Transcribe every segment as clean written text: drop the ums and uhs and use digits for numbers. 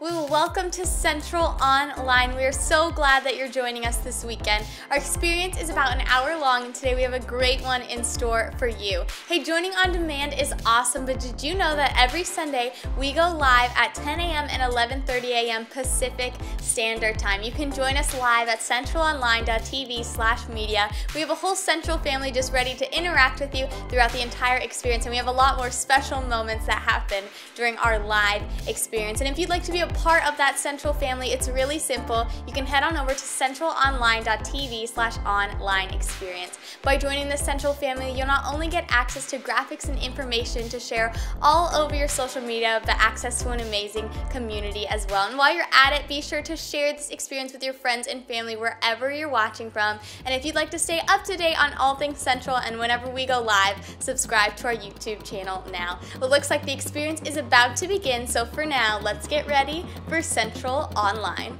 Well, welcome to Central Online. We are so glad that you're joining us this weekend. Our experience is about an hour long, and today we have a great one in store for you. Hey, joining on demand is awesome, but did you know that every Sunday we go live at 10 a.m. and 11:30 a.m. Pacific Standard Time? You can join us live at centralonline.tv/media. We have a whole Central family just ready to interact with you throughout the entire experience, and we have a lot more special moments that happen during our live experience. And if you'd like to be a part of that Central family, it's really simple. You can head on over to centralonline.tv/online experience. By joining the Central family, you'll not only get access to graphics and information to share all over your social media, but access to an amazing community as well. And while you're at it, be sure to share this experience with your friends and family wherever you're watching from. And if you'd like to stay up to date on all things Central and whenever we go live, subscribe to our YouTube channel now. Well, it looks like the experience is about to begin, so for now, let's get ready for Central Online.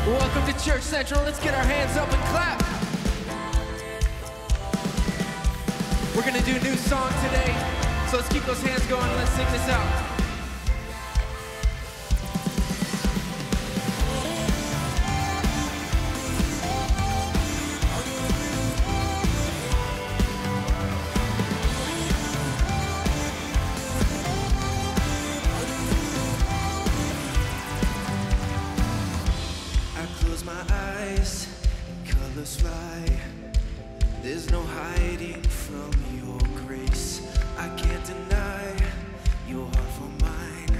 Welcome to Church Central. Let's get our hands up and clap. We're going to do a new song today, so let's keep those hands going and let's sing this out. Fly. There's no hiding from your grace. I can't deny your heart for mine,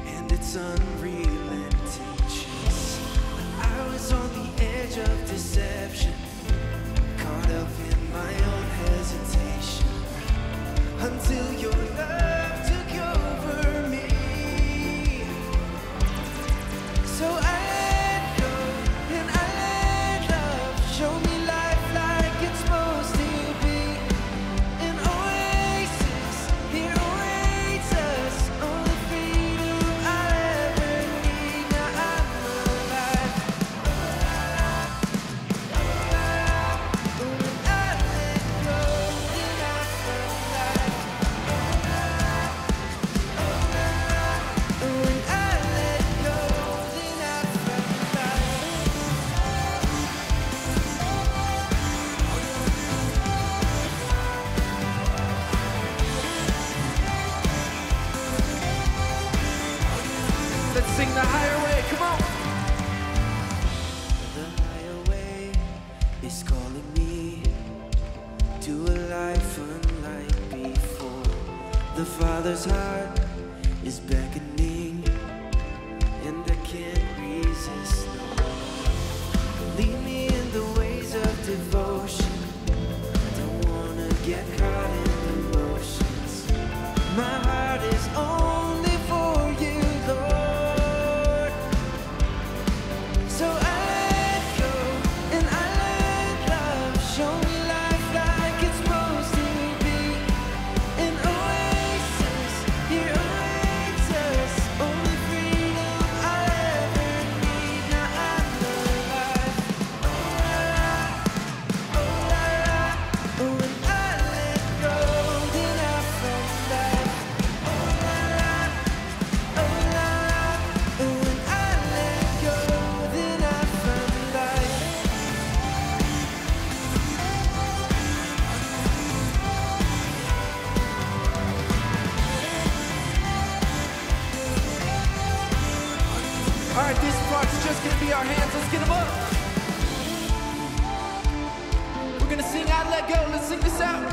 and it's unrelenting chase. I was on the edge of deception, caught up in my own hesitation, until your love took over me. So I sing the higher way, come on. The higher way is calling me to a life unlike before. The Father's heart is beckoning, and I can't resist no more. Lead me in the ways of devotion. Don't wanna get caught in emotions. My heart is only for you, Lord. All right, this part's just gonna be our hands. Let's get them up. We're gonna sing I Let Go. Let's sing this out.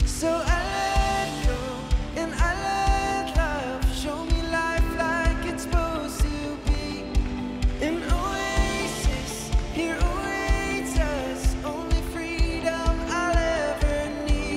So I let go and I let love show me life like it's supposed to be. An oasis here awaits us, only freedom I'll ever need.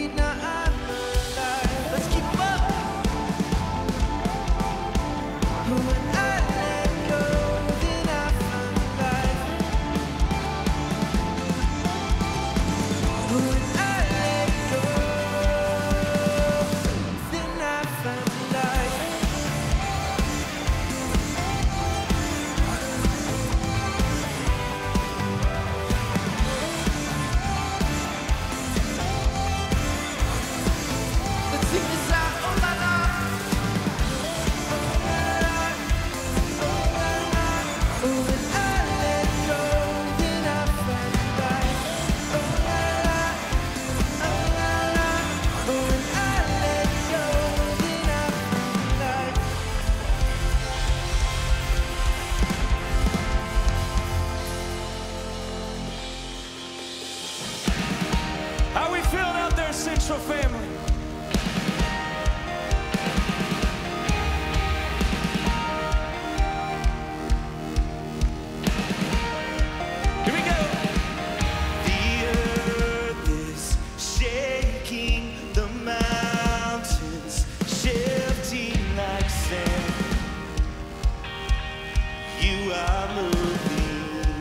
Central family. Here we go. The earth is shaking, the mountains shifting like sand. You are moving.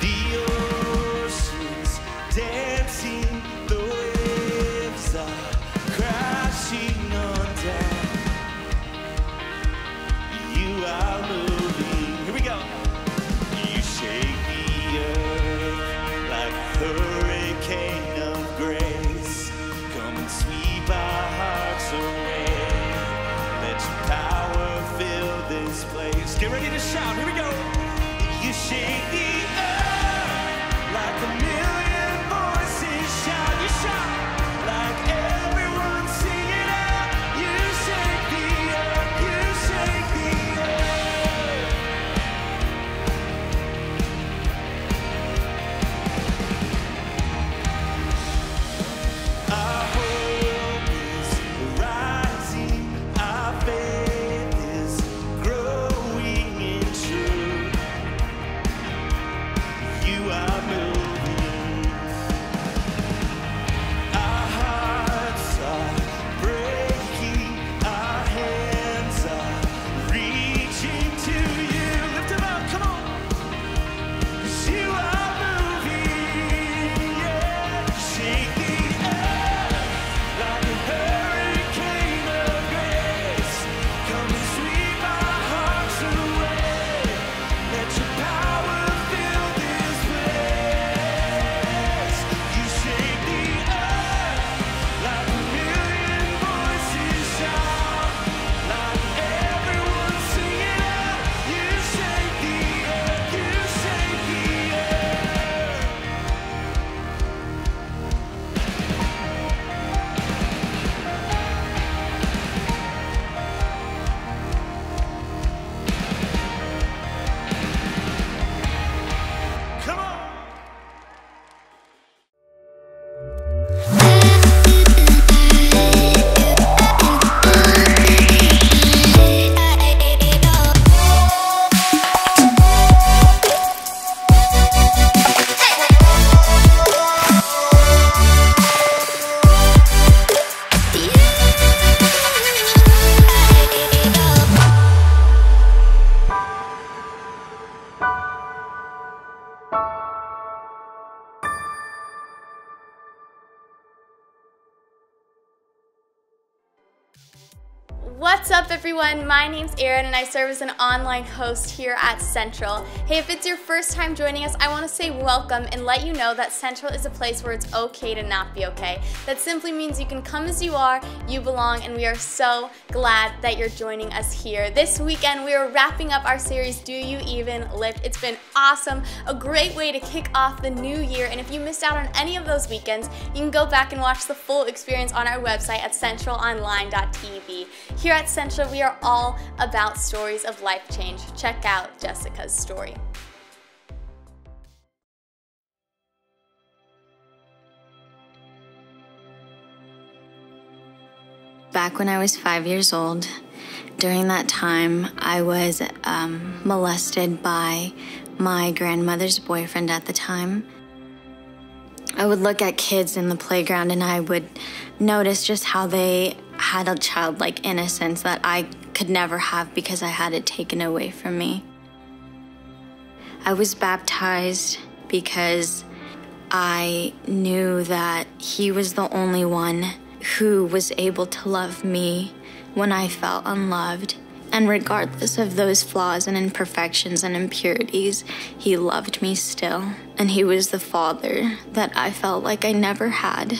The oceans dancing, the waves are crashing on down. You are moving. Here we go. You shake the earth like a hurricane of grace. Come and sweep our hearts away. Let your power fill this place. Get ready to shout. Here we go. You shake the earth like a million voices shout. You shout like everyone sing it out. You shake the earth. You shake the earth. Our hope is rising. Our faith is growing in truth. You are moving. Our hearts are breaking. Our hands are reaching to you. Lift them up, come on. 'Cause you are moving, yeah. Shake the earth like a hurricane of grace. Come and sweep our hearts away. Let your power fill this place. You shake the earth like a million voices shout. Like everyone sing it out. You shake the earth. You shake the earth. Come on. What's up, everyone? My name's Erin and I serve as an online host here at Central. Hey, if it's your first time joining us, I want to say welcome and let you know that Central is a place where it's okay to not be okay. That simply means you can come as you are, you belong, and we are so glad that you're joining us here. This weekend, we are wrapping up our series, Do You Even Lift? It's been awesome, a great way to kick off the new year, and if you missed out on any of those weekends, you can go back and watch the full experience on our website at centralonline.tv. Here at Central, we are all about stories of life change. Check out Jessica's story. Back when I was 5 years old, during that time, I was molested by my grandmother's boyfriend at the time. I would look at kids in the playground and I would notice just how they had a childlike innocence that I could never have because I had it taken away from me. I was baptized because I knew that he was the only one who was able to love me when I felt unloved. And regardless of those flaws and imperfections and impurities, he loved me still. And he was the father that I felt like I never had.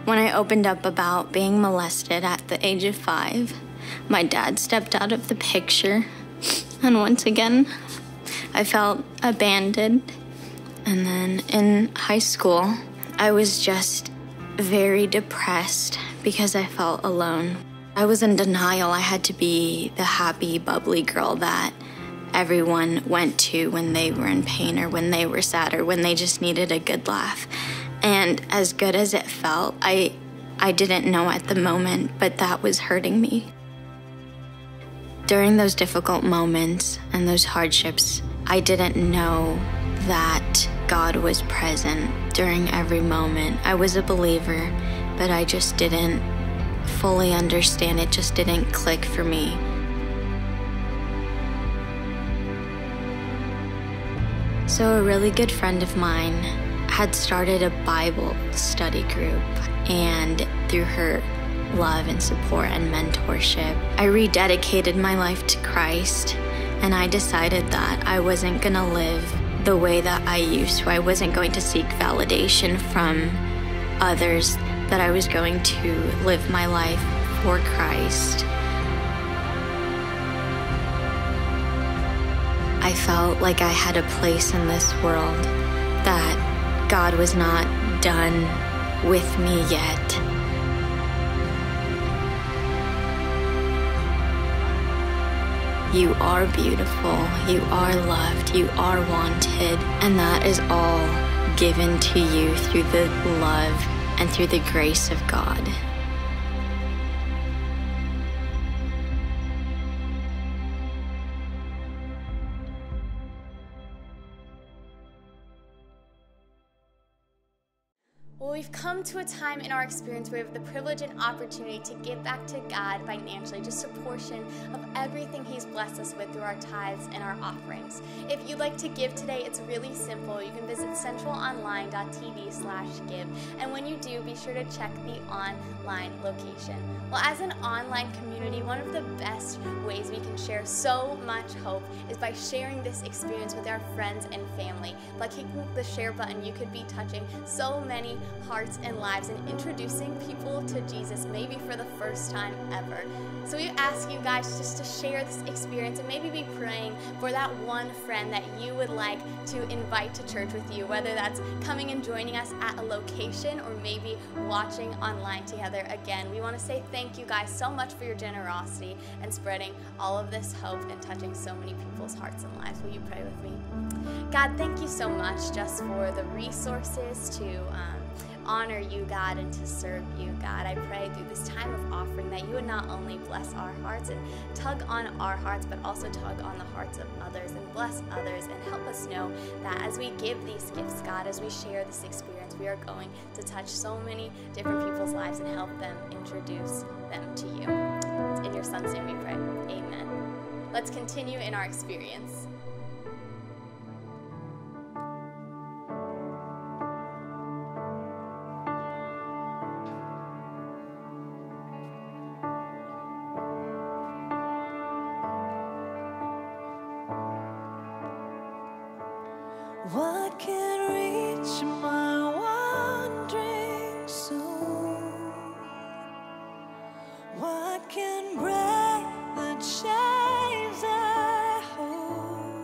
When I opened up about being molested at the age of 5, my dad stepped out of the picture. And once again, I felt abandoned. And then in high school, I was just very depressed because I felt alone. I was in denial. I had to be the happy, bubbly girl that everyone went to when they were in pain or when they were sad or when they just needed a good laugh. And as good as it felt, I didn't know at the moment, but that was hurting me. During those difficult moments and those hardships, I didn't know that God was present during every moment. I was a believer, but I just didn't fully understand. It just didn't click for me. So a really good friend of mine had started a Bible study group, and through her love and support and mentorship, I rededicated my life to Christ, and I decided that I wasn't gonna live the way that I used to. I wasn't going to seek validation from others, that I was going to live my life for Christ. I felt like I had a place in this world, that God was not done with me yet. You are beautiful, you are loved, you are wanted, and that is all given to you through the love and through the grace of God. Well, we've come to a time in our experience where we have the privilege and opportunity to give back to God financially, just a portion of everything He's blessed us with through our tithes and our offerings. If you'd like to give today, it's really simple. You can visit centralonline.tv/give, and when you do, be sure to check the online location. Well, as an online community, one of the best ways we can share so much hope is by sharing this experience with our friends and family. By clicking the share button, you could be touching so many hearts and lives and introducing people to Jesus, maybe for the first time ever. So we ask you guys just to share this experience and maybe be praying for that one friend that you would like to invite to church with you, whether that's coming and joining us at a location or maybe watching online together again. We want to say thank you guys so much for your generosity and spreading all of this hope and touching so many people's hearts and lives. Will you pray with me? God, thank you so much just for the resources to honor you, God, and to serve you, God. I pray through this time of offering that you would not only bless our hearts and tug on our hearts, but also tug on the hearts of others and bless others, and help us know that as we give these gifts, God, as we share this experience, we are going to touch so many different people's lives and help them introduce them to you. It's in your Son's name we pray. Amen. Let's continue in our experience. What can reach my wandering soul? What can break the chains I hold?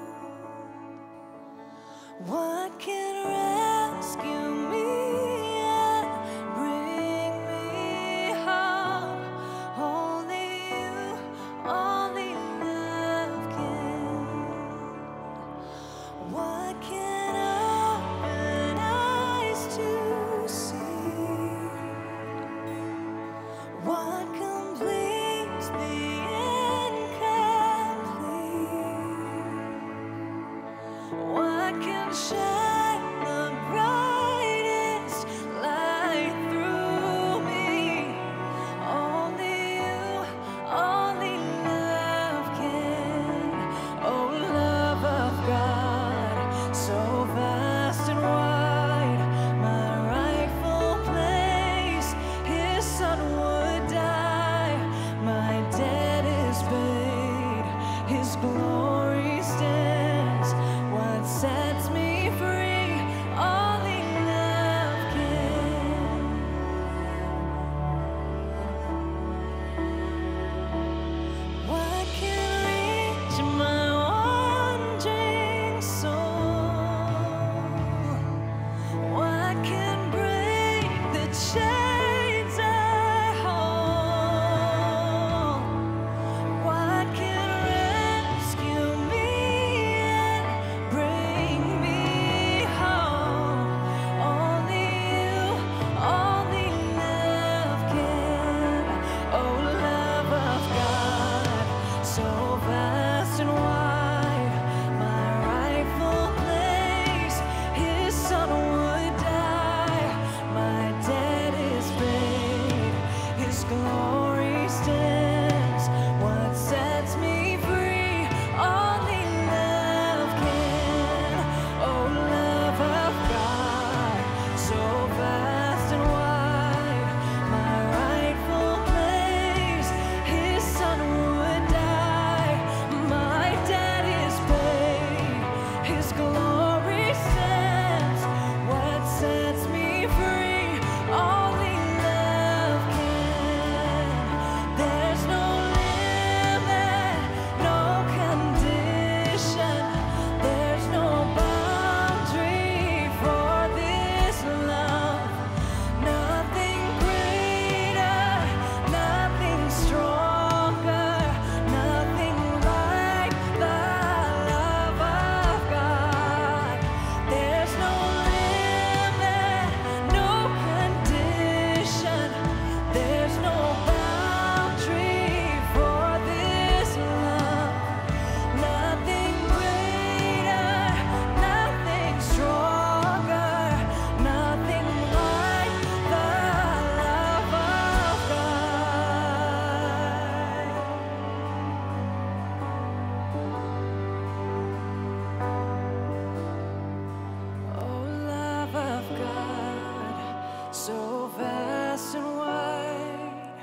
so vast and wide,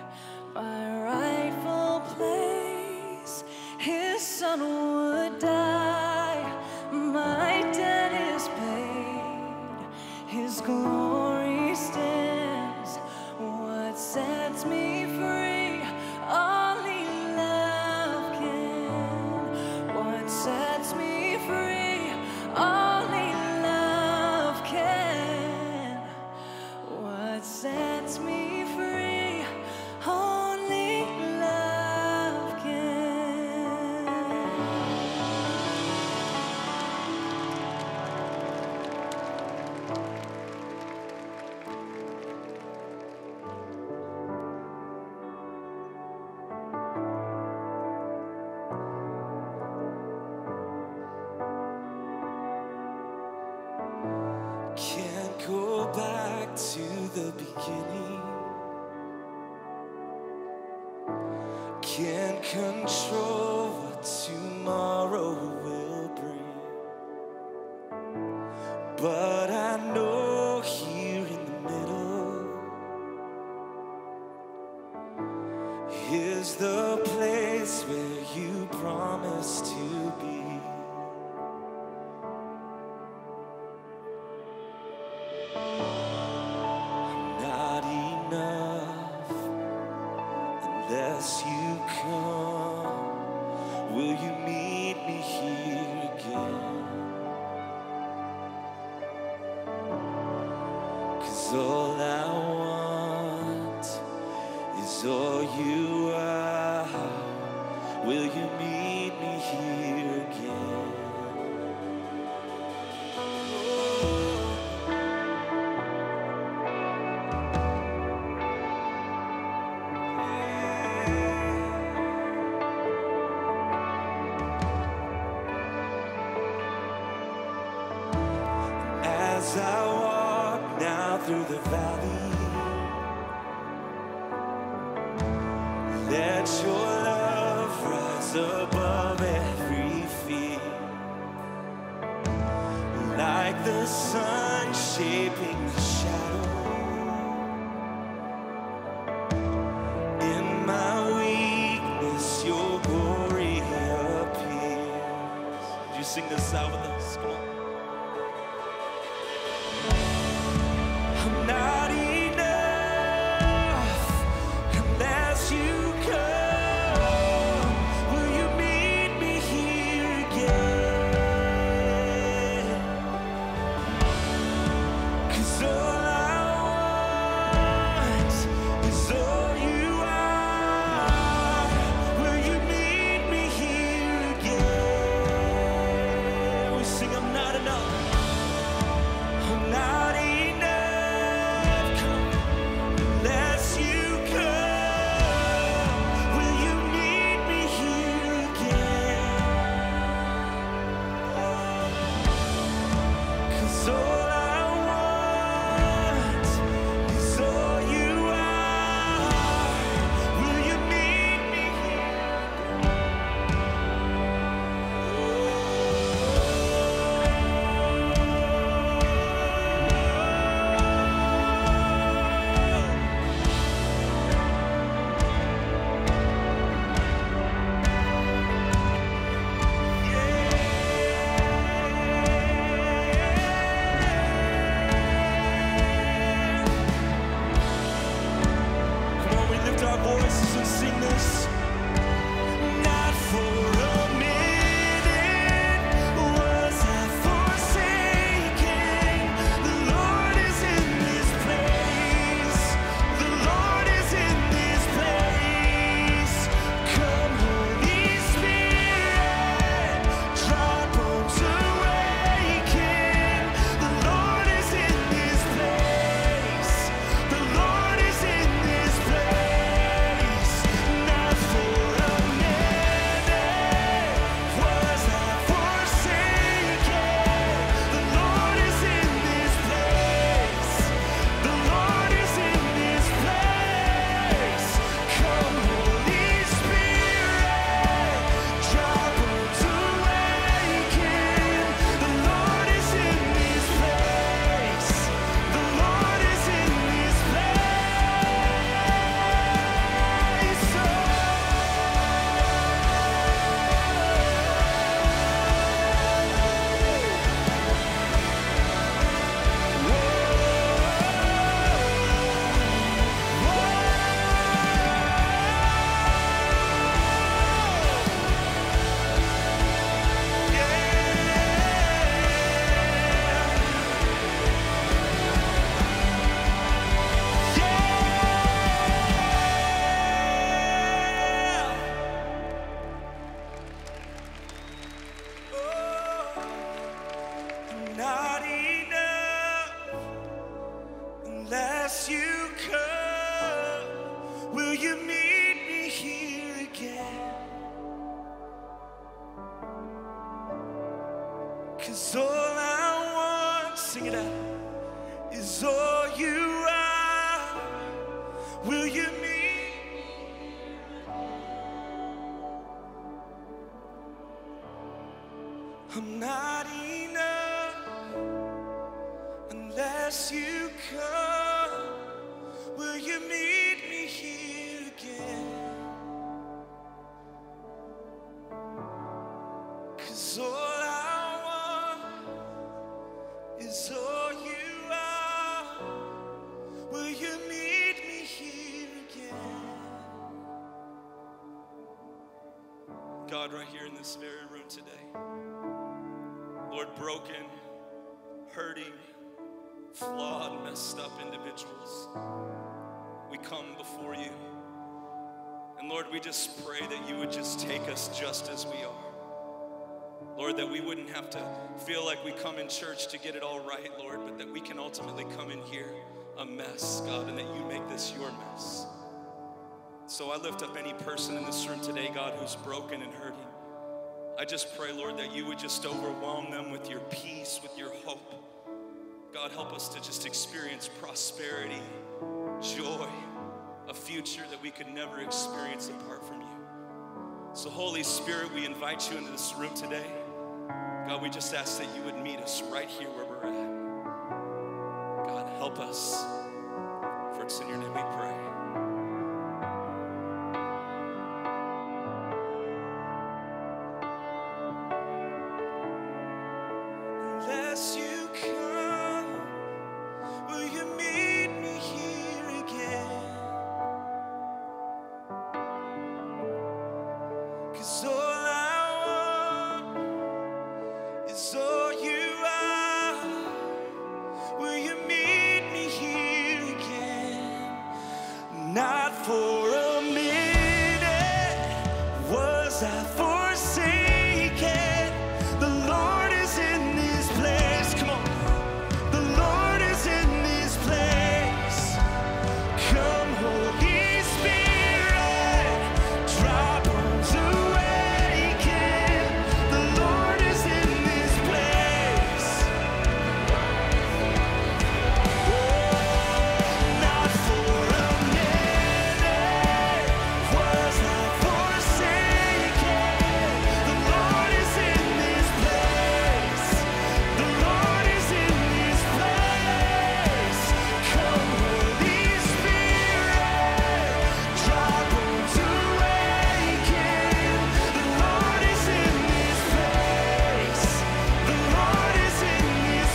my rightful place. His son would die, my debt is paid, His glory stands. What sets me free? Only love can. What sets me free? Only love can. What sets me free? Only love can. Can't go back to the beginning. Can't control what tomorrow will bring. But I know here in the middle is the place where you promised to be. Not enough unless you come. Will you meet me here again? 'Cause all I want is all you are. Will you meet me here again? As I walk now through the valley, let your love rise above every fear, like the sun shaping the shadow. In my weakness, your glory appears. Did you sing this out with us? Come on. I'm not enough unless you come. Will you meet me here again? 'Cause all I want is all you are. Will you meet me here again? We unless you come, will you meet me here again? 'Cause all I want, sing it out, is all you are. Will you meet me? I'm not enough unless you come. Will you meet me here again? 'Cause all I want is all you are. Will you meet me here again? God, right here in this very room today, Lord, broken, hurting, flawed, messed up individuals, we come before you. And Lord, we just pray that you would just take us just as we are. Lord, that we wouldn't have to feel like we come in church to get it all right, Lord, but that we can ultimately come in here a mess, God, and that you make this your mess. So I lift up any person in this room today, God, who's broken and hurting. I just pray, Lord, that you would just overwhelm them with your peace, with your hope. God, help us to just experience prosperity, joy, a future that we could never experience apart from you. So Holy Spirit, we invite you into this room today. God, we just ask that you would meet us right here where we're at. God, help us. For it's in your name we pray. Unless you come, will you meet me here again? 'Cause all I want is all you are. Will you meet me here again? Not for a minute was I forsaken. The Lord is in this place. Come on. The Lord is in this place. Come, Holy Spirit, dry bones awaken. The Lord is in this place. Not for a minute was I forsaken. The Lord is in this place. The Lord is in this place. Come, Holy Spirit, dry bones awaken. The Lord is in this place. The Lord is in this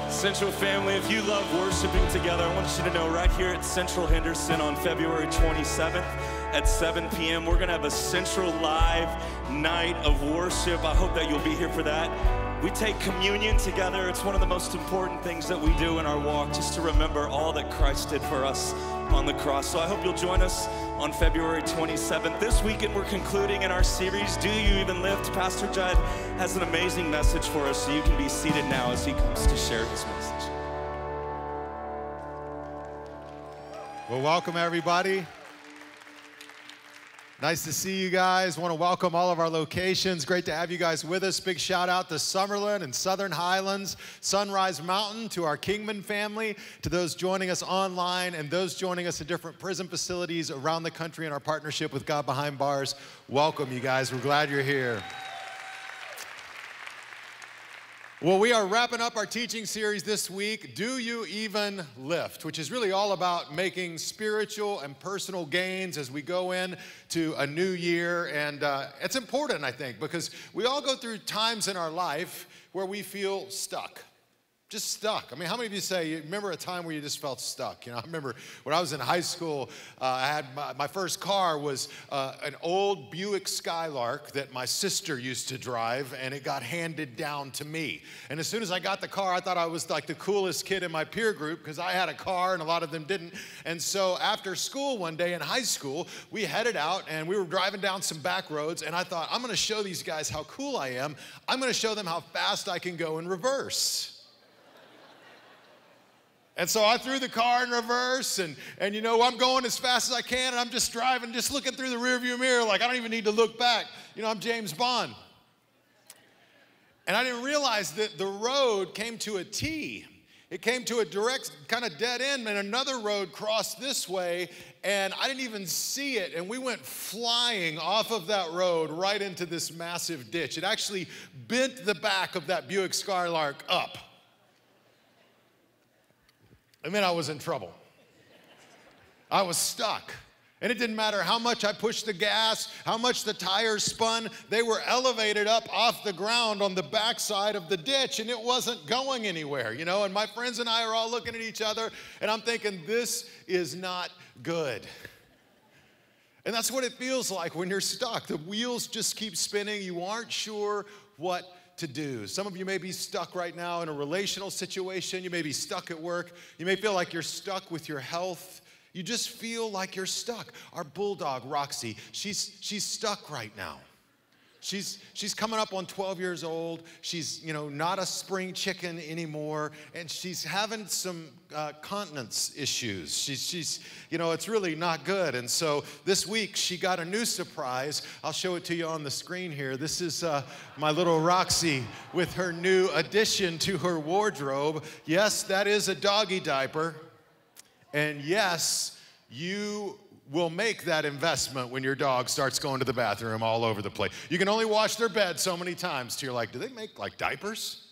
Central family, if you love worshiping together, I want you to know right here at Central Henderson on February 27th at 7 p.m., we're gonna have a Central Live night of worship. I hope that you'll be here for that. We take communion together. It's one of the most important things that we do in our walk, just to remember all that Christ did for us on the cross. So I hope you'll join us on February 27th. This weekend, we're concluding in our series, Do You Even Lift? Pastor Judd has an amazing message for us, so you can be seated now as he comes to share his message. Well, welcome everybody. Nice to see you guys. Want to welcome all of our locations. Great to have you guys with us. Big shout out to Summerlin and Southern Highlands, Sunrise Mountain, to our Kingman family, to those joining us online and those joining us in different prison facilities around the country in our partnership with God Behind Bars. Welcome, you guys. We're glad you're here. Well, we are wrapping up our teaching series this week, Do You Even Lift?, which is really all about making spiritual and personal gains as we go in to a new year. And it's important, I think, because we all go through times in our life where we feel stuck. Just stuck. I mean, how many of you say, you remember a time where you just felt stuck? You know, I remember when I was in high school, I had my first car was an old Buick Skylark that my sister used to drive, and it got handed down to me. And as soon as I got the car, I thought I was like the coolest kid in my peer group because I had a car and a lot of them didn't. And so after school one day in high school, we headed out and we were driving down some back roads, and I thought, I'm going to show these guys how cool I am. I'm going to show them how fast I can go in reverse. And so I threw the car in reverse, and you know, I'm going as fast as I can, and I'm just driving, just looking through the rearview mirror like I don't even need to look back. You know, I'm James Bond. And I didn't realize that the road came to a T. It came to a direct kind of dead end, and another road crossed this way, and I didn't even see it, and we went flying off of that road right into this massive ditch. It actually bent the back of that Buick Skylark up. I mean, I was in trouble. I was stuck. And it didn't matter how much I pushed the gas, how much the tires spun, they were elevated up off the ground on the backside of the ditch, and it wasn't going anywhere, you know? And my friends and I are all looking at each other, and I'm thinking, this is not good. And that's what it feels like when you're stuck. The wheels just keep spinning. You aren't sure what to do. Some of you may be stuck right now in a relational situation. You may be stuck at work. You may feel like you're stuck with your health. You just feel like you're stuck. Our bulldog, Roxy, she's stuck right now. She's coming up on 12 years old. She's, you know, not a spring chicken anymore, and she's having some continence issues. She's, you know, it's really not good. And so this week she got a new surprise. I'll show it to you on the screen here. This is my little Roxy with her new addition to her wardrobe. Yes, that is a doggy diaper, and yes, you will make that investment when your dog starts going to the bathroom all over the place. You can only wash their bed so many times till you're like, do they make like diapers?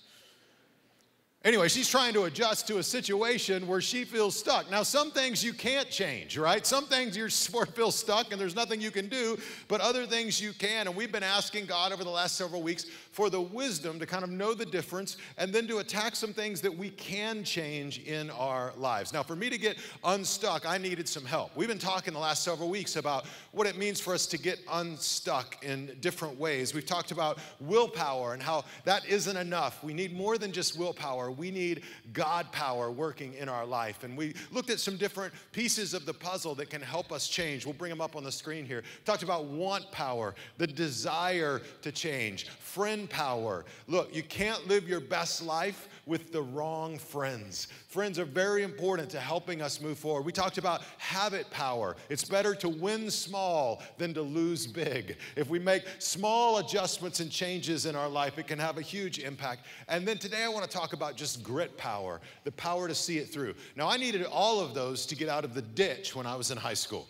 Anyway, she's trying to adjust to a situation where she feels stuck. Now, some things you can't change, right? Some things you feel stuck and there's nothing you can do, but other things you can. And we've been asking God over the last several weeks for the wisdom to kind of know the difference and then to attack some things that we can change in our lives. Now, for me to get unstuck, I needed some help. We've been talking the last several weeks about what it means for us to get unstuck in different ways. We've talked about willpower and how that isn't enough. We need more than just willpower. We need God power working in our life. And we looked at some different pieces of the puzzle that can help us change. We'll bring them up on the screen here. Talked about want power, the desire to change, friend power. Look, you can't live your best life with the wrong friends. Friends are very important to helping us move forward. We talked about habit power. It's better to win small than to lose big. If we make small adjustments and changes in our life, it can have a huge impact. And then today I want to talk about just grit power, the power to see it through. Now, I needed all of those to get out of the ditch when I was in high school.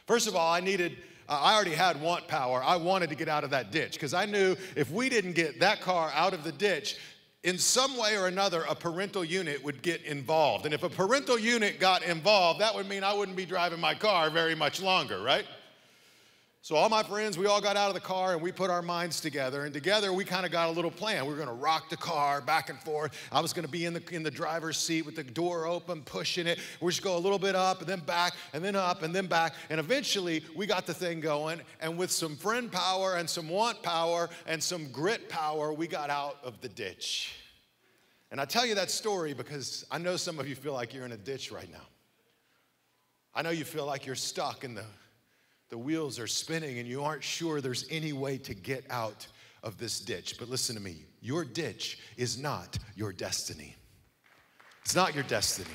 First of all, I already had want power. I wanted to get out of that ditch because I knew if we didn't get that car out of the ditch, in some way or another, a parental unit would get involved. And if a parental unit got involved, that would mean I wouldn't be driving my car very much longer, right? So all my friends, we all got out of the car and we put our minds together. And together we kind of got a little plan. We were going to rock the car back and forth. I was going to be in the driver's seat with the door open, pushing it. We're just go a little bit up and then back and then up and then back. And eventually we got the thing going. And with some friend power and some want power and some grit power, we got out of the ditch. And I tell you that story because I know some of you feel like you're in a ditch right now. I know you feel like you're stuck and the wheels are spinning and you aren't sure there's any way to get out of this ditch. But listen to me, your ditch is not your destiny. It's not your destiny.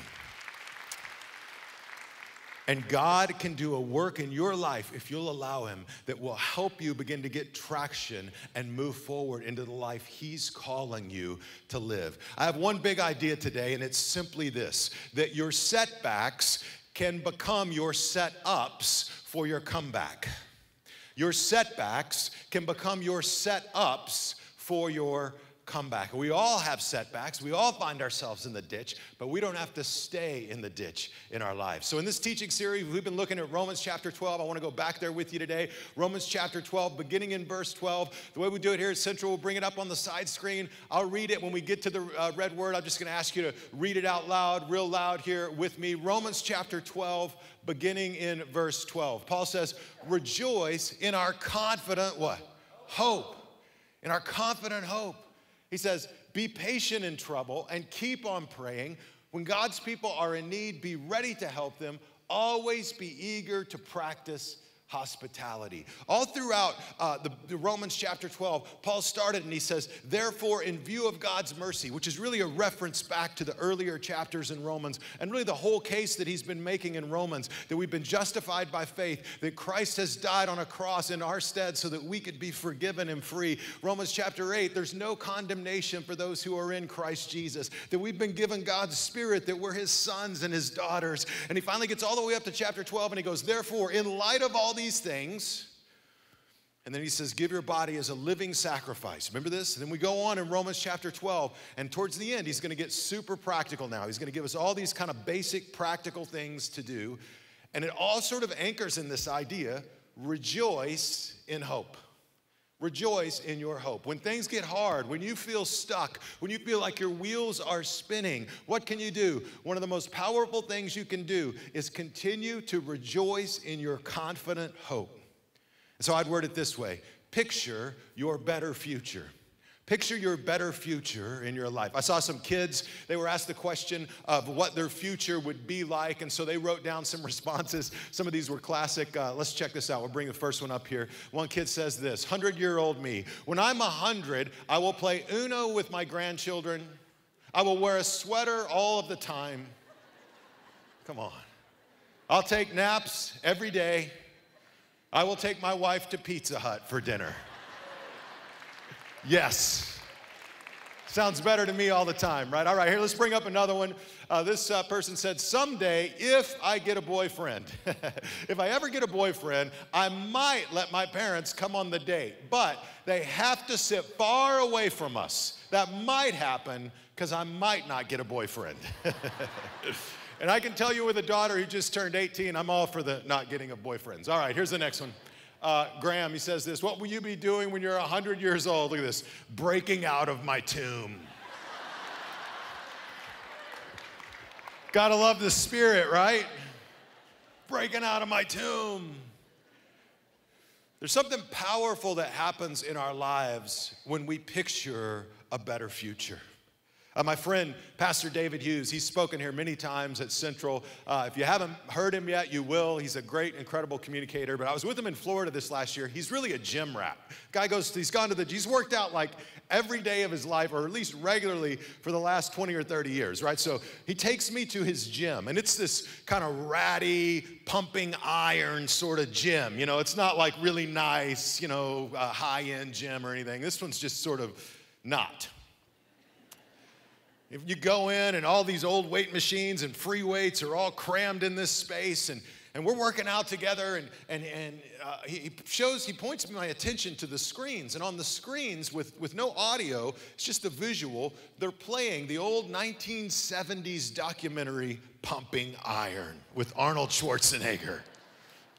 And God can do a work in your life, if you'll allow him, that will help you begin to get traction and move forward into the life he's calling you to live. I have one big idea today, and it's simply this, that your setbacks can become your set-ups for your comeback. Your setbacks can become your set-ups for your comeback. We all have setbacks. We all find ourselves in the ditch, but we don't have to stay in the ditch in our lives. So in this teaching series, we've been looking at Romans chapter 12. I want to go back there with you today. Romans chapter 12, beginning in verse 12. The way we do it here at Central, we'll bring it up on the side screen. I'll read it when we get to the red word. I'm just going to ask you to read it out loud, real loud here with me. Romans chapter 12, beginning in verse 12. Paul says, rejoice in our confident what? Hope. In our confident hope. He says, be patient in trouble and keep on praying. When God's people are in need, be ready to help them. Always be eager to practice hospitality. All throughout the Romans chapter 12, Paul started and he says, therefore, in view of God's mercy, which is really a reference back to the earlier chapters in Romans, and really the whole case that he's been making in Romans, that we've been justified by faith, that Christ has died on a cross in our stead so that we could be forgiven and free. Romans chapter 8, there's no condemnation for those who are in Christ Jesus, that we've been given God's Spirit, that we're his sons and his daughters. And he finally gets all the way up to chapter 12 and he goes, therefore, in light of all these things, and then he says, give your body as a living sacrifice. Remember this? And then we go on in Romans chapter 12, and towards the end, he's going to get super practical now. He's going to give us all these kind of basic practical things to do, and it all sort of anchors in this idea, rejoice in hope. Rejoice in your hope. When things get hard, when you feel stuck, when you feel like your wheels are spinning, what can you do? One of the most powerful things you can do is continue to rejoice in your confident hope. And so I'd word it this way. Picture your better future. Picture your better future in your life. I saw some kids, they were asked the question of what their future would be like, and so they wrote down some responses. Some of these were classic. Let's check this out. We'll bring the first one up here. One kid says this, 100-year-old me. When I'm 100, I will play Uno with my grandchildren. I will wear a sweater all of the time. Come on. I'll take naps every day. I will take my wife to Pizza Hut for dinner. Yes. Sounds better to me all the time, right? All right, here, let's bring up another one. This person said, someday, if I get a boyfriend, if I ever get a boyfriend, I might let my parents come on the date, but they have to sit far away from us. That might happen because I might not get a boyfriend. And I can tell you with a daughter who just turned 18, I'm all for the not getting a boyfriend. All right, here's the next one. Graham, he says this, what will you be doing when you're 100 years old? Look at this, breaking out of my tomb. Gotta love the spirit, right? Breaking out of my tomb. There's something powerful that happens in our lives when we picture a better future. My friend, Pastor David Hughes, he's spoken here many times at Central. If you haven't heard him yet, you will. He's a great, incredible communicator. But I was with him in Florida this last year. He's really a gym rat. Guy he's worked out like every day of his life, or at least regularly for the last 20 or 30 years, right? So he takes me to his gym, and it's this kind of ratty, pumping iron sort of gym. You know, it's not like really nice, high-end gym or anything. This one's just sort of not. If you go in and all these old weight machines and free weights are all crammed in this space, and we're working out together, and he points my attention to the screens, and on the screens with no audio, it's just the visual, they're playing the old 1970s documentary Pumping Iron with Arnold Schwarzenegger.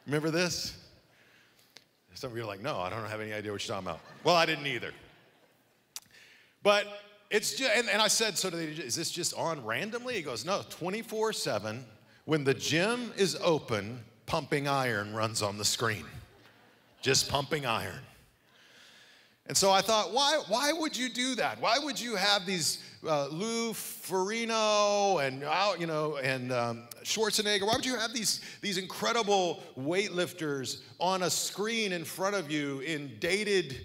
Remember this? Some of you are like, no, I don't have any idea what you're talking about. Well, I didn't either. But it's just, and I said, so is this just on randomly? He goes, no, 24/7. When the gym is open, Pumping Iron runs on the screen. Just Pumping Iron. And so I thought, why would you do that? Why would you have these Lou Ferrigno and Schwarzenegger? Why would you have these incredible weightlifters on a screen in front of you in dated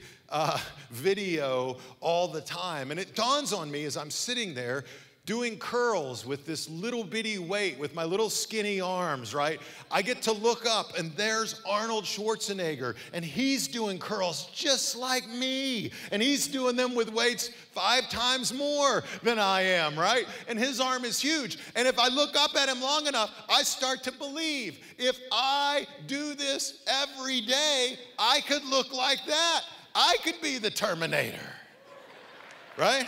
video all the time? And it dawns on me as I'm sitting there doing curls with this little bitty weight with my little skinny arms, right? I get to look up and there's Arnold Schwarzenegger, and he's doing curls just like me, and he's doing them with weights 5 times more than I am, right? And his arm is huge, and if I look up at him long enough, I start to believe if I do this every day, I could look like that. I could be the Terminator. right?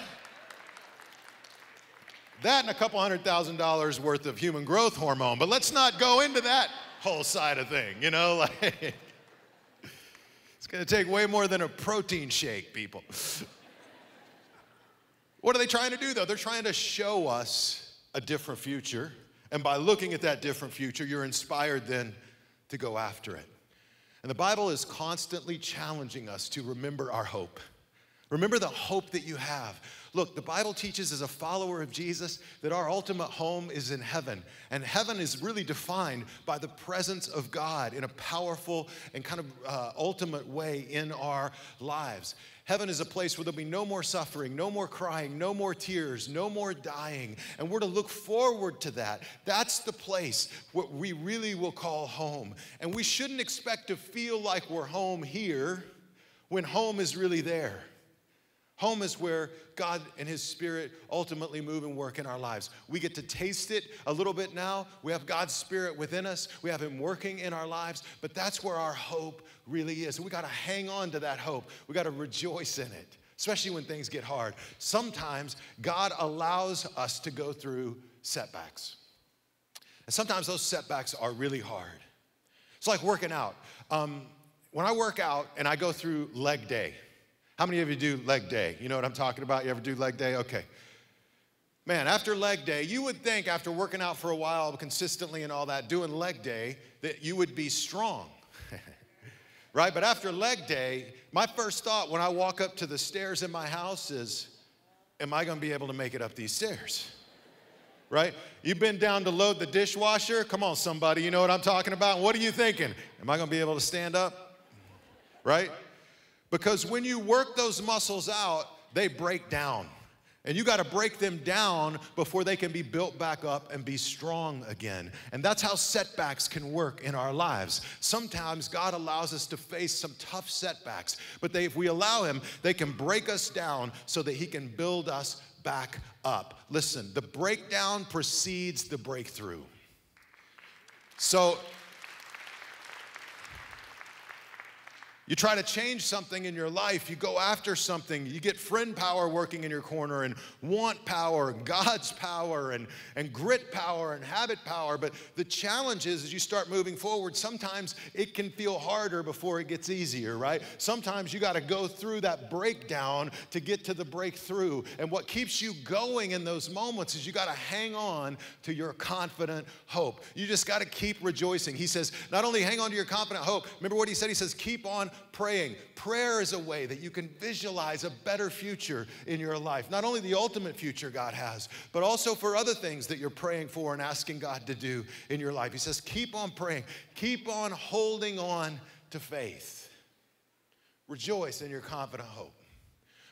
That and a couple $100,000 worth of human growth hormone, but let's not go into that whole side of thing, you know, like it's gonna take way more than a protein shake, people. What are they trying to do though? They're trying to show us a different future, and by looking at that different future, you're inspired then to go after it. And the Bible is constantly challenging us to remember our hope. Remember the hope that you have. Look, the Bible teaches as a follower of Jesus that our ultimate home is in heaven. And heaven is really defined by the presence of God in a powerful and kind of ultimate way in our lives. Heaven is a place where there'll be no more suffering, no more crying, no more tears, no more dying. And we're to look forward to that. That's the place what we really will call home. And we shouldn't expect to feel like we're home here when home is really there. Home is where God and His Spirit ultimately move and work in our lives. We get to taste it a little bit now. We have God's Spirit within us. We have Him working in our lives. But that's where our hope really is. And we got to hang on to that hope. We got to rejoice in it, especially when things get hard. Sometimes God allows us to go through setbacks. And sometimes those setbacks are really hard. It's like working out. When I work out and I go through leg day, how many of you do leg day? You know what I'm talking about? You ever do leg day? Okay. Man, after leg day, you would think after working out for a while consistently and all that, doing leg day, that you would be strong, right? But after leg day, my first thought when I walk up to the stairs in my house is, am I gonna be able to make it up these stairs? Right? You've been down to load the dishwasher? Come on, somebody, you know what I'm talking about? What are you thinking? Am I gonna be able to stand up? Right? Because when you work those muscles out, they break down. And you got to break them down before they can be built back up and be strong again. And that's how setbacks can work in our lives. Sometimes God allows us to face some tough setbacks, but if we allow Him, they can break us down so that He can build us back up. Listen, the breakdown precedes the breakthrough. So, you try to change something in your life, you go after something, you get friend power working in your corner and want power, and God's power and grit power and habit power. But the challenge is as you start moving forward, sometimes it can feel harder before it gets easier, right? Sometimes you got to go through that breakdown to get to the breakthrough. And what keeps you going in those moments is you got to hang on to your confident hope. You just got to keep rejoicing. He says, not only hang on to your confident hope, remember what he said? He says, keep on praying. Prayer is a way that you can visualize a better future in your life. Not only the ultimate future God has, but also for other things that you're praying for and asking God to do in your life. He says, keep on praying. Keep on holding on to faith. Rejoice in your confident hope.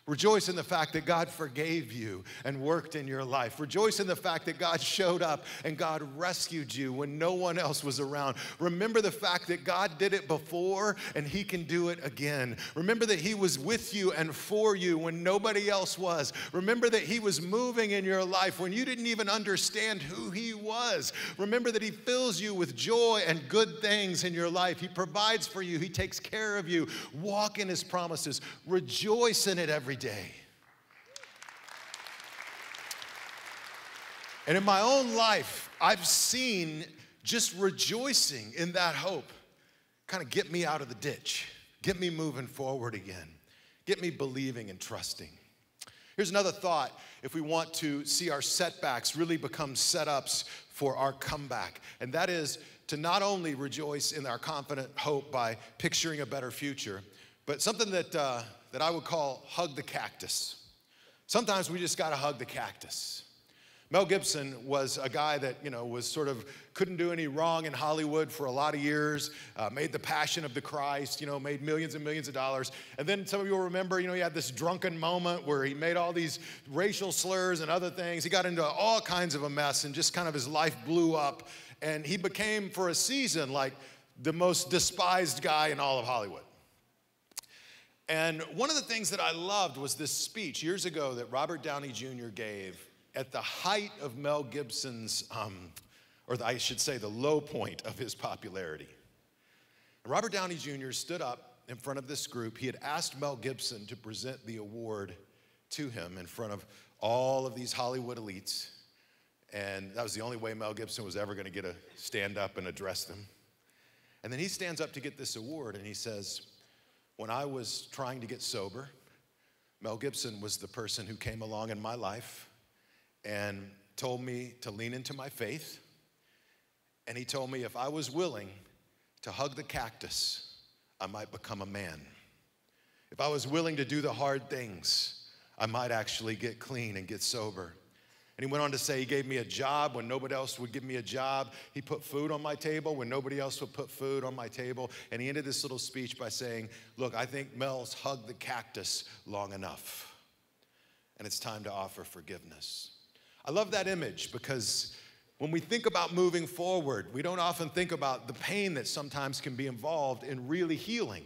Rejoice in the fact that God forgave you and worked in your life. Rejoice in the fact that God showed up and God rescued you when no one else was around. Remember the fact that God did it before and He can do it again. Remember that He was with you and for you when nobody else was. Remember that He was moving in your life when you didn't even understand who He was. Remember that He fills you with joy and good things in your life. He provides for you. He takes care of you. Walk in His promises. Rejoice in it every day. And in my own life, I've seen just rejoicing in that hope kind of get me out of the ditch, get me moving forward again, get me believing and trusting. Here's another thought if we want to see our setbacks really become setups for our comeback, and that is to not only rejoice in our confident hope by picturing a better future, but something that I would call hug the cactus. Sometimes we just got to hug the cactus. Mel Gibson was a guy that, was sort of couldn't do any wrong in Hollywood for a lot of years, made The Passion of the Christ, made millions and millions of dollars. And then some of you will remember, he had this drunken moment where he made all these racial slurs and other things. He got into all kinds of a mess and just kind of his life blew up. And he became, for a season, like the most despised guy in all of Hollywood. And one of the things that I loved was this speech years ago that Robert Downey Jr. gave at the height of Mel Gibson's, I should say the low point of his popularity. And Robert Downey Jr. stood up in front of this group. He had asked Mel Gibson to present the award to him in front of all of these Hollywood elites. And that was the only way Mel Gibson was ever going to get to stand up and address them. And then he stands up to get this award, and he says, when I was trying to get sober, Mel Gibson was the person who came along in my life and told me to lean into my faith. And he told me if I was willing to hug the cactus, I might become a man. If I was willing to do the hard things, I might actually get clean and get sober. And he went on to say he gave me a job when nobody else would give me a job. He put food on my table when nobody else would put food on my table. And he ended this little speech by saying, look, I think Mel's hugged the cactus long enough, and it's time to offer forgiveness. I love that image because when we think about moving forward, we don't often think about the pain that sometimes can be involved in really healing.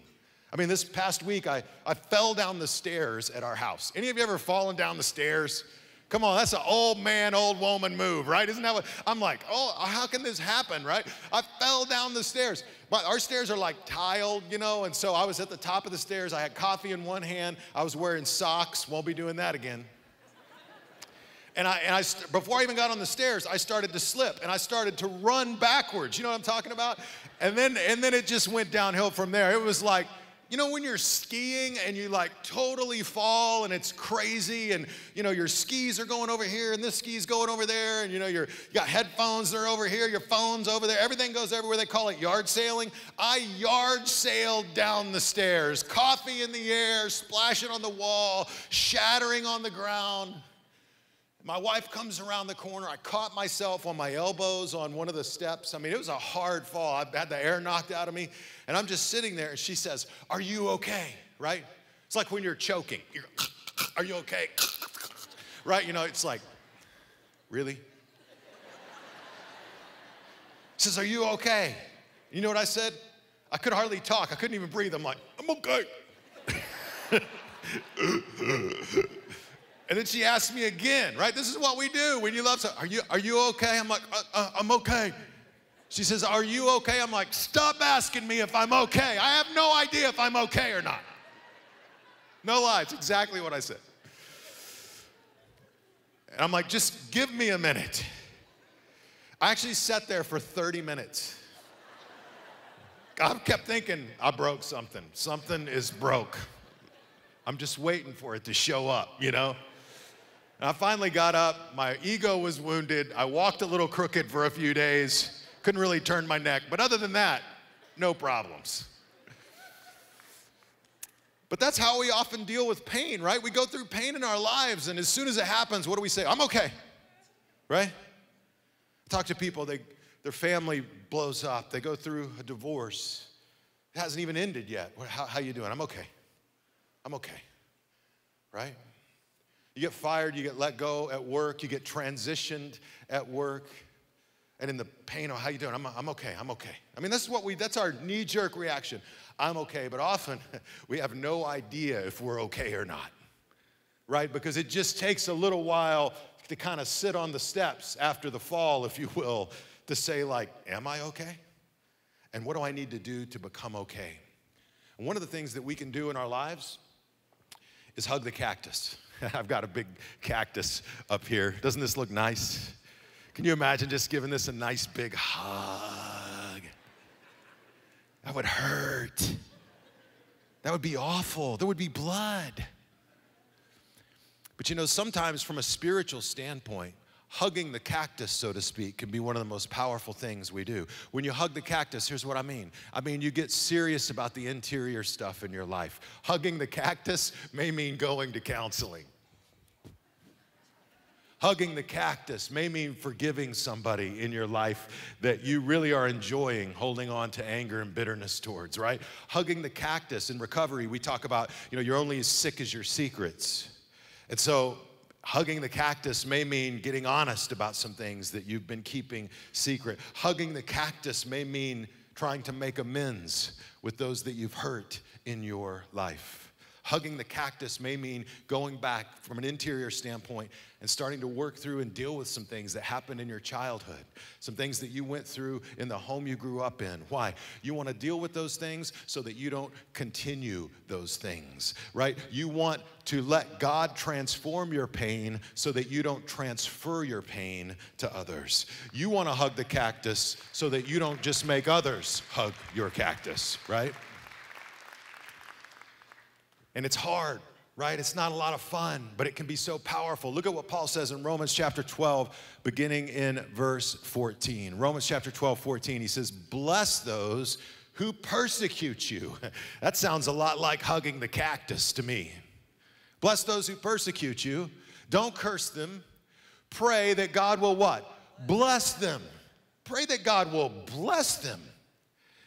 I mean, this past week, I fell down the stairs at our house. Any of you ever fallen down the stairs? Come on, that's an old man, old woman move, right? Isn't that what, I'm like, oh, how can this happen, right? I fell down the stairs. Our stairs are like tiled, you know, and so I was at the top of the stairs. I had coffee in one hand. I was wearing socks. Won't be doing that again. And before I even got on the stairs, I started to slip, and I started to run backwards. You know what I'm talking about? And then it just went downhill from there. It was like, you know when you're skiing and you like totally fall and it's crazy and you know your skis are going over here and this ski's going over there and you know you got headphones that are over here, your phone's over there, everything goes everywhere. They call it yard sailing. I yard sailed down the stairs, coffee in the air, splashing on the wall, shattering on the ground. My wife comes around the corner. I caught myself on my elbows on one of the steps. I mean, it was a hard fall. I had the air knocked out of me. And I'm just sitting there, and she says, are you okay, right? It's like when you're choking. Are you okay? Right? You know, it's like, really? She says, are you okay? You know what I said? I could hardly talk. I couldn't even breathe. I'm like, I'm okay. And then she asked me again, right? This is what we do when you love someone. Are you okay? I'm like, I'm okay. She says, are you okay? I'm like, stop asking me if I'm okay. I have no idea if I'm okay or not. No lie, it's exactly what I said. And I'm like, just give me a minute. I actually sat there for 30 minutes. I kept thinking, I broke something. Something is broke. I'm just waiting for it to show up, you know? And I finally got up. My ego was wounded. I walked a little crooked for a few days. Couldn't really turn my neck. But other than that, no problems. But that's how we often deal with pain, right? We go through pain in our lives, and as soon as it happens, what do we say? I'm okay, right? I talk to people, their family blows up. They go through a divorce. It hasn't even ended yet. How you doing? I'm okay. I'm okay, right? You get fired, you get let go at work, you get transitioned at work, and in the pain of how you doing? I'm okay, I'm okay. I mean, that's our knee-jerk reaction. I'm okay, but often we have no idea if we're okay or not, right? Because it just takes a little while to kind of sit on the steps after the fall, if you will, to say like, am I okay? And what do I need to do to become okay? And one of the things that we can do in our lives is hug the cactus. I've got a big cactus up here. Doesn't this look nice? Can you imagine just giving this a nice big hug? That would hurt. That would be awful. There would be blood. But you know, sometimes from a spiritual standpoint, hugging the cactus, so to speak, can be one of the most powerful things we do. When you hug the cactus, here's what I mean. I mean, you get serious about the interior stuff in your life. Hugging the cactus may mean going to counseling. Hugging the cactus may mean forgiving somebody in your life that you really are enjoying holding on to anger and bitterness towards, right? Hugging the cactus in recovery, we talk about, you know, you're only as sick as your secrets. And so hugging the cactus may mean getting honest about some things that you've been keeping secret. Hugging the cactus may mean trying to make amends with those that you've hurt in your life. Hugging the cactus may mean going back from an interior standpoint and starting to work through and deal with some things that happened in your childhood, some things that you went through in the home you grew up in. Why? You want to deal with those things so that you don't continue those things, right? You want to let God transform your pain so that you don't transfer your pain to others. You want to hug the cactus so that you don't just make others hug your cactus, right? And it's hard, right? It's not a lot of fun, but it can be so powerful. Look at what Paul says in Romans chapter 12, beginning in verse 14. Romans chapter 12, 14, he says, bless those who persecute you. That sounds a lot like hugging the cactus to me. Bless those who persecute you. Don't curse them. Pray that God will what? Bless them. Pray that God will bless them.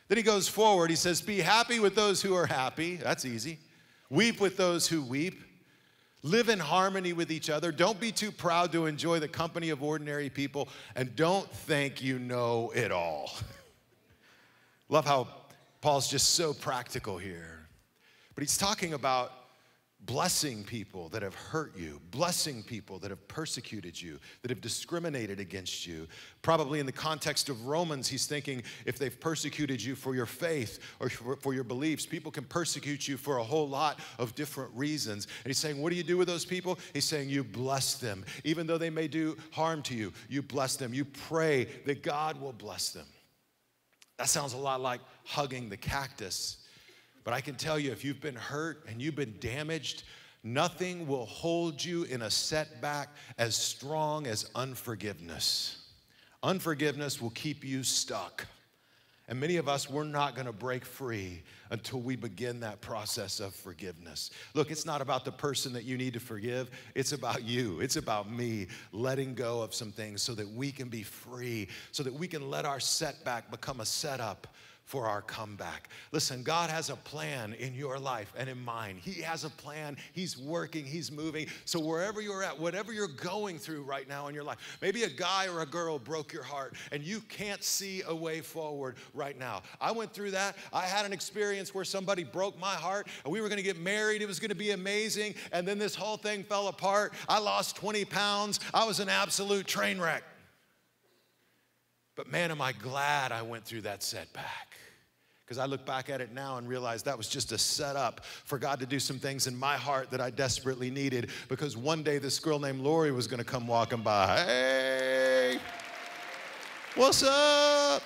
Then he goes forward, he says, be happy with those who are happy. That's easy. Weep with those who weep. Live in harmony with each other. Don't be too proud to enjoy the company of ordinary people. And don't think you know it all. Love how Paul's just so practical here. But he's talking about blessing people that have hurt you, blessing people that have persecuted you, that have discriminated against you. Probably in the context of Romans, he's thinking if they've persecuted you for your faith or for your beliefs, people can persecute you for a whole lot of different reasons. And he's saying, what do you do with those people? He's saying, you bless them. Even though they may do harm to you, you bless them. You pray that God will bless them. That sounds a lot like hugging the cactus. But I can tell you, if you've been hurt and you've been damaged, nothing will hold you in a setback as strong as unforgiveness. Unforgiveness will keep you stuck. And many of us, we're not going to break free until we begin that process of forgiveness. Look, it's not about the person that you need to forgive. It's about you. It's about me letting go of some things so that we can be free, so that we can let our setback become a setup for our comeback. Listen, God has a plan in your life and in mine. He has a plan. He's working. He's moving. So wherever you're at, whatever you're going through right now in your life, maybe a guy or a girl broke your heart and you can't see a way forward right now. I went through that. I had an experience where somebody broke my heart and we were going to get married. It was going to be amazing. And then this whole thing fell apart. I lost 20 pounds. I was an absolute train wreck. But man, am I glad I went through that setback. Because I look back at it now and realize that was just a setup for God to do some things in my heart that I desperately needed. Because one day this girl named Lori was going to come walking by. Hey, what's up?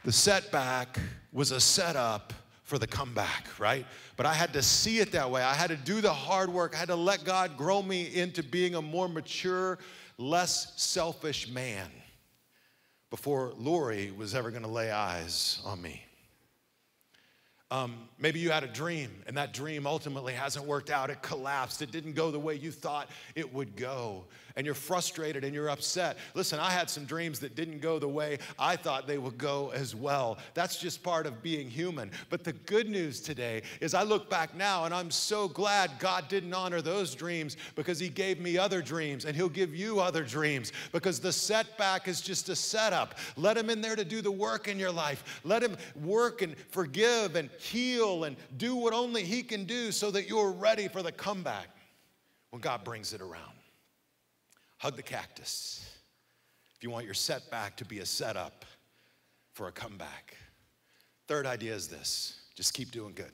The setback was a setup for the comeback, right? But I had to see it that way. I had to do the hard work. I had to let God grow me into being a more mature, less selfish man before Lori was ever going to lay eyes on me. Maybe you had a dream, and that dream ultimately hasn't worked out. It collapsed. It didn't go the way you thought it would go, and you're frustrated and you're upset. Listen, I had some dreams that didn't go the way I thought they would go as well. That's just part of being human. But the good news today is I look back now, and I'm so glad God didn't honor those dreams because he gave me other dreams, and he'll give you other dreams because the setback is just a setup. Let him in there to do the work in your life. Let him work and forgive and heal and do what only he can do so that you're ready for the comeback when God brings it around. Hug the cactus if you want your setback to be a setup for a comeback. Third idea is this: just keep doing good.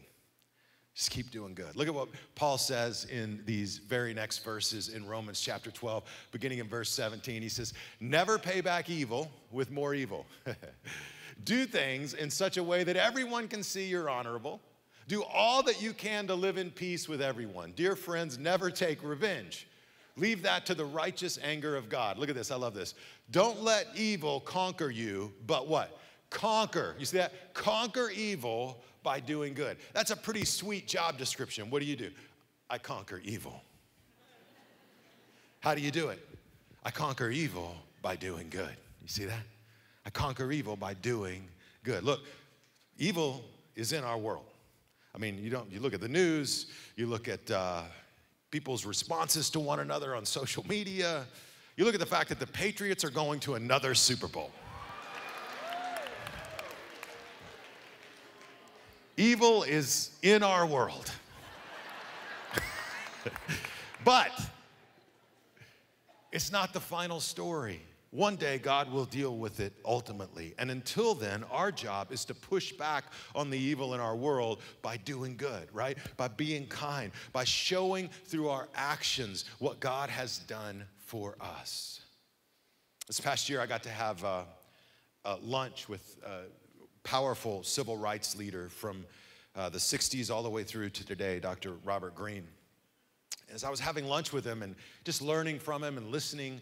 Just keep doing good. Look at what Paul says in these very next verses in Romans chapter 12, beginning in verse 17. He says, never pay back evil with more evil. Do things in such a way that everyone can see you're honorable. Do all that you can to live in peace with everyone. Dear friends, never take revenge. Leave that to the righteous anger of God. Look at this. I love this. Don't let evil conquer you, but what? Conquer. You see that? Conquer evil by doing good. That's a pretty sweet job description. What do? I conquer evil. How do you do it? I conquer evil by doing good. You see that? I conquer evil by doing good. Look, evil is in our world. I mean, you look at the news, you look at people's responses to one another on social media. You look at the fact that the Patriots are going to another Super Bowl. Evil is in our world. But it's not the final story. One day, God will deal with it ultimately. And until then, our job is to push back on the evil in our world by doing good, right? By being kind, by showing through our actions what God has done for us. This past year, I got to have lunch with a powerful civil rights leader from the 60s all the way through to today, Dr. Robert Greene. As I was having lunch with him and just learning from him and listening,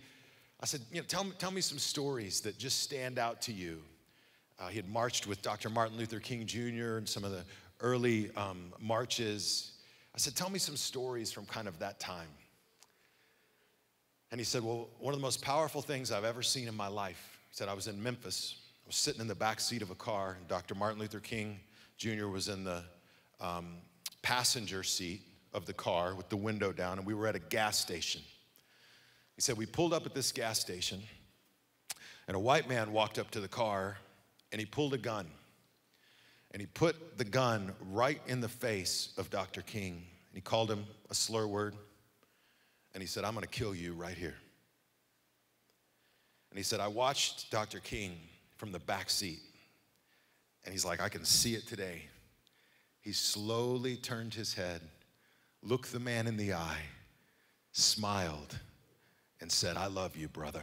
I said, tell me some stories that just stand out to you. He had marched with Dr. Martin Luther King Jr. and some of the early marches. I said, tell me some stories from kind of that time. And he said, well, one of the most powerful things I've ever seen in my life. He said, I was in Memphis. I was sitting in the back seat of a car, and Dr. Martin Luther King Jr. was in the passenger seat of the car with the window down, and we were at a gas station. He said, we pulled up at this gas station, and a white man walked up to the car, and he pulled a gun, and he put the gun right in the face of Dr. King, and he called him a slur word, and he said, I'm gonna kill you right here. And he said, I watched Dr. King from the back seat, and he's like, I can see it today. He slowly turned his head, looked the man in the eye, smiled, and said, I love you, brother.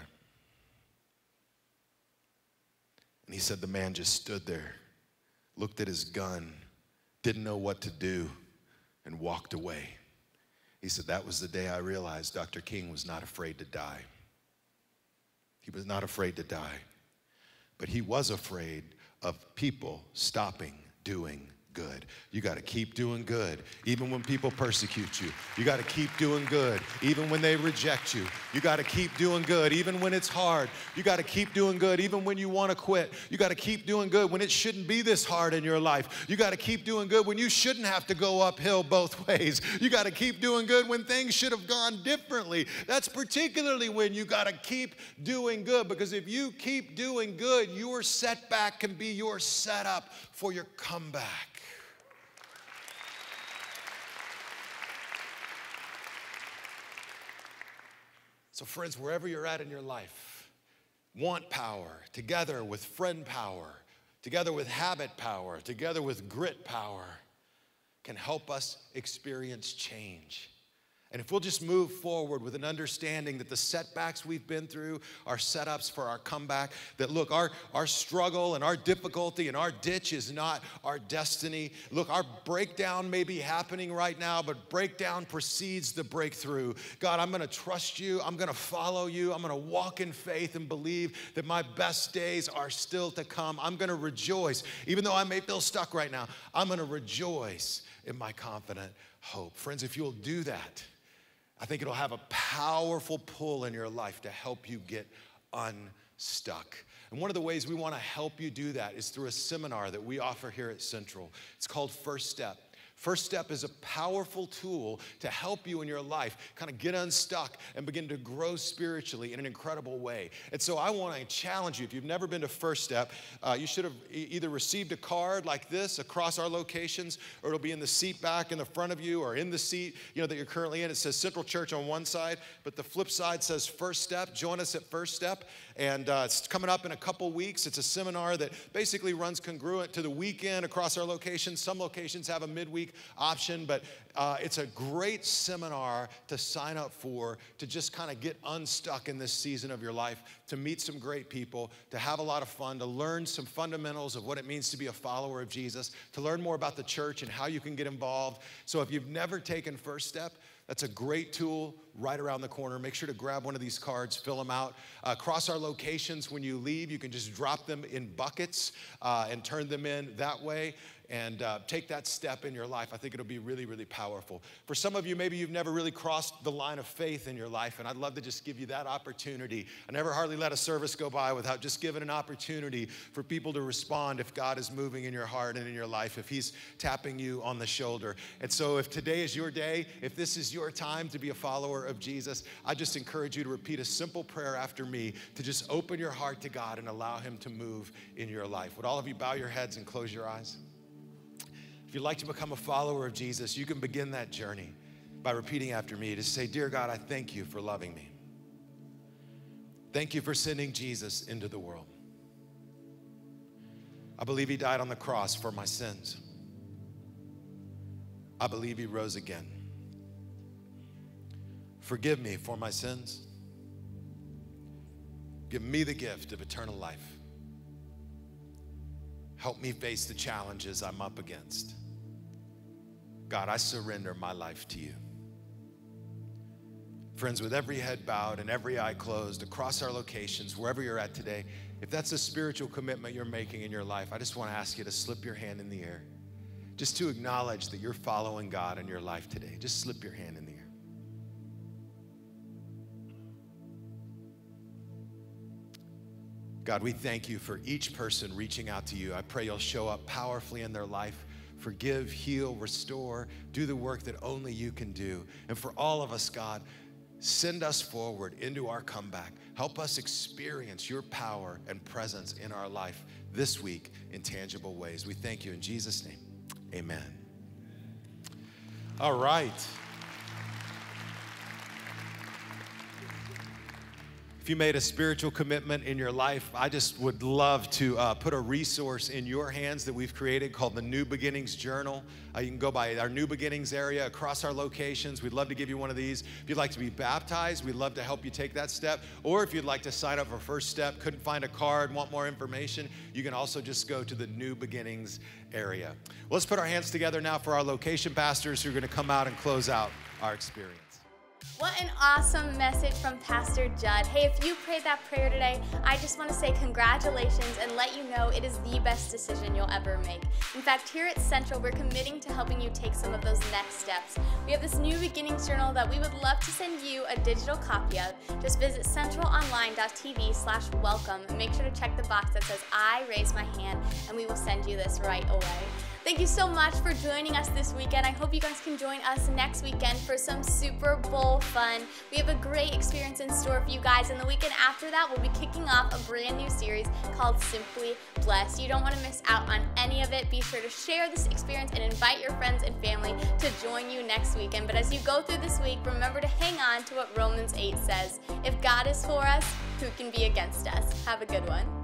And he said the man just stood there, looked at his gun, didn't know what to do, and walked away. He said, that was the day I realized Dr. King was not afraid to die. He was not afraid to die, but he was afraid of people stopping doing good. You got to keep doing good even when people persecute you. You got to keep doing good even when they reject you. You got to keep doing good even when it's hard. You got to keep doing good even when you want to quit. You got to keep doing good when it shouldn't be this hard in your life. You got to keep doing good when you shouldn't have to go uphill both ways. You got to keep doing good when things should have gone differently. That's particularly when you got to keep doing good, because if you keep doing good, your setback can be your setup for your comeback. So friends, wherever you're at in your life, want power, together with friend power, together with habit power, together with grit power, can help us experience change. And if we'll just move forward with an understanding that the setbacks we've been through are setups for our comeback, that look, our struggle and our difficulty and our ditch is not our destiny. Look, our breakdown may be happening right now, but breakdown precedes the breakthrough. God, I'm gonna trust you, I'm gonna follow you, I'm gonna walk in faith and believe that my best days are still to come. I'm gonna rejoice, even though I may feel stuck right now, I'm gonna rejoice in my confident hope. Friends, if you'll do that, I think it'll have a powerful pull in your life to help you get unstuck. And one of the ways we want to help you do that is through a seminar that we offer here at Central. It's called First Step. First Step is a powerful tool to help you in your life kind of get unstuck and begin to grow spiritually in an incredible way. And so I want to challenge you, if you've never been to First Step, you should have either received a card like this across our locations, or it'll be in the seat back in the front of you, or in the seat that you're currently in. It says Central Church on one side, but the flip side says First Step. Join us at First Step. And it's coming up in a couple weeks. It's a seminar that basically runs congruent to the weekend across our locations. Some locations have a midweek option, but it's a great seminar to sign up for, to just kind of get unstuck in this season of your life, to meet some great people, to have a lot of fun, to learn some fundamentals of what it means to be a follower of Jesus, to learn more about the church and how you can get involved. So if you've never taken First Step, that's a great tool right around the corner. Make sure to grab one of these cards, fill them out. Across our locations, when you leave, you can just drop them in buckets and turn them in that way. And take that step in your life. I think it'll be really, really powerful. For some of you, maybe you've never really crossed the line of faith in your life, and I'd love to just give you that opportunity. I never hardly let a service go by without just giving an opportunity for people to respond if God is moving in your heart and in your life, if he's tapping you on the shoulder. And so if today is your day, if this is your time to be a follower of Jesus, I just encourage you to repeat a simple prayer after me, to just open your heart to God and allow him to move in your life. Would all of you bow your heads and close your eyes? If you'd like to become a follower of Jesus, you can begin that journey by repeating after me. Just say, dear God, I thank you for loving me. Thank you for sending Jesus into the world. I believe he died on the cross for my sins. I believe he rose again. Forgive me for my sins. Give me the gift of eternal life. Help me face the challenges I'm up against. God, I surrender my life to you. Friends, with every head bowed and every eye closed across our locations, wherever you're at today, if that's a spiritual commitment you're making in your life, I just want to ask you to slip your hand in the air, just to acknowledge that you're following God in your life today. Just slip your hand in the air. God, we thank you for each person reaching out to you. I pray you'll show up powerfully in their life. Forgive, heal, restore, do the work that only you can do. And for all of us, God, send us forward into our comeback. Help us experience your power and presence in our life this week in tangible ways. We thank you in Jesus' name. Amen. All right. If you made a spiritual commitment in your life, I just would love to put a resource in your hands that we've created called the New Beginnings Journal. You can go by our New Beginnings area across our locations. We'd love to give you one of these. If you'd like to be baptized, we'd love to help you take that step. Or if you'd like to sign up for First Step, couldn't find a card, want more information, you can also just go to the New Beginnings area. Well, let's put our hands together now for our location pastors who are going to come out and close out our experience. What an awesome message from Pastor Judd. Hey, if you prayed that prayer today, I just want to say congratulations and let you know it is the best decision you'll ever make. In fact, here at Central, we're committing to helping you take some of those next steps. We have this New Beginnings Journal that we would love to send you a digital copy of. Just visit centralonline.tv/welcome and make sure to check the box that says, I raise my hand, and we will send you this right away. Thank you so much for joining us this weekend. I hope you guys can join us next weekend for some Super Bowl fun. We have a great experience in store for you guys, and the weekend after that, we'll be kicking off a brand new series called Simply Blessed. You don't want to miss out on any of it. Be sure to share this experience and invite your friends and family to join you next weekend. But as you go through this week, remember to hang on to what Romans 8 says. If God is for us, who can be against us? Have a good one.